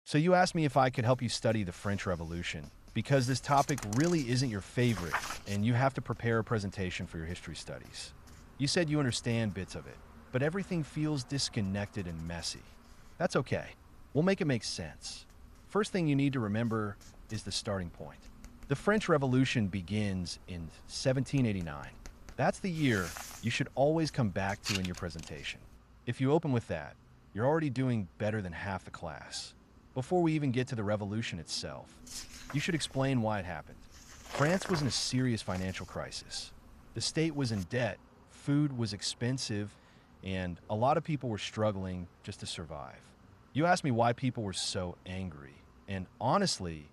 So you asked me if I could help you study the French Revolution, because this topic really isn't your favorite, and you have to prepare a presentation for your history studies. You said you understand bits of it, but everything feels disconnected and messy. That's okay. We'll make it make sense. First thing you need to remember is the starting point. The French Revolution begins in 1789. That's the year you should always come back to in your presentation. If you open with that, you're already doing better than half the class. Before we even get to the revolution itself, you should explain why it happened. France was in a serious financial crisis. The state was in debt, food was expensive, and a lot of people were struggling just to survive. You asked me why people were so angry, and honestly,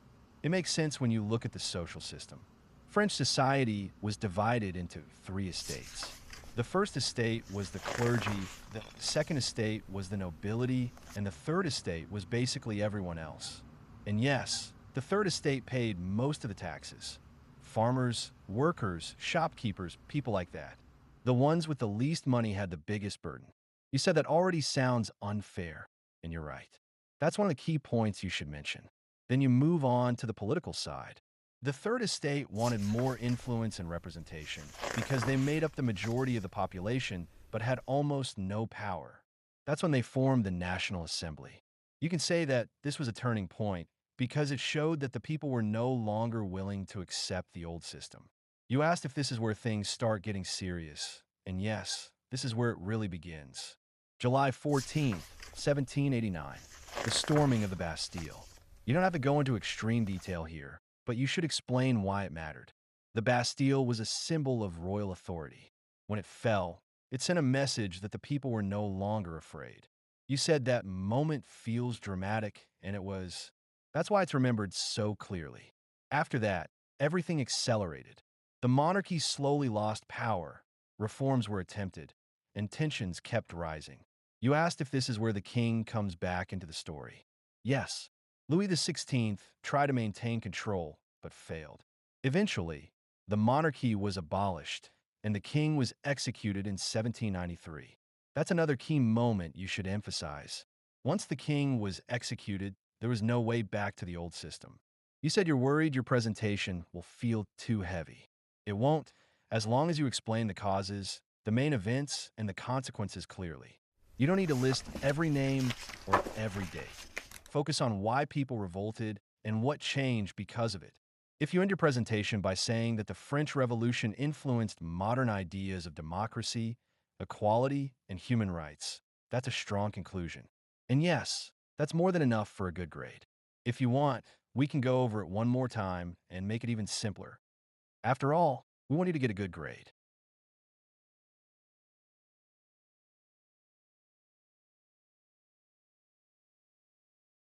it makes sense when you look at the social system. French society was divided into three estates. The first estate was the clergy, the second estate was the nobility, and the third estate was basically everyone else. And yes, the third estate paid most of the taxes. Farmers, workers, shopkeepers, people like that. The ones with the least money had the biggest burden. You said that already sounds unfair, and you're right. That's one of the key points you should mention. Then you move on to the political side. The Third Estate wanted more influence and representation because they made up the majority of the population but had almost no power. That's when they formed the National Assembly. You can say that this was a turning point because it showed that the people were no longer willing to accept the old system. You asked if this is where things start getting serious, and yes, this is where it really begins. July 14th, 1789, the storming of the Bastille. You don't have to go into extreme detail here, but you should explain why it mattered. The Bastille was a symbol of royal authority. When it fell, it sent a message that the people were no longer afraid. You said that moment feels dramatic, and it was. That's why it's remembered so clearly. After that, everything accelerated. The monarchy slowly lost power, reforms were attempted, and tensions kept rising. You asked if this is where the king comes back into the story. Yes, Louis XVI tried to maintain control, but failed. Eventually, the monarchy was abolished, and the king was executed in 1793. That's another key moment you should emphasize. Once the king was executed, there was no way back to the old system. You said you're worried your presentation will feel too heavy. It won't, as long as you explain the causes, the main events, and the consequences clearly. You don't need to list every name or every date. Focus on why people revolted and what changed because of it. If you end your presentation by saying that the French Revolution influenced modern ideas of democracy, equality, and human rights, that's a strong conclusion. And yes, that's more than enough for a good grade. If you want, we can go over it one more time and make it even simpler. After all, we want you to get a good grade.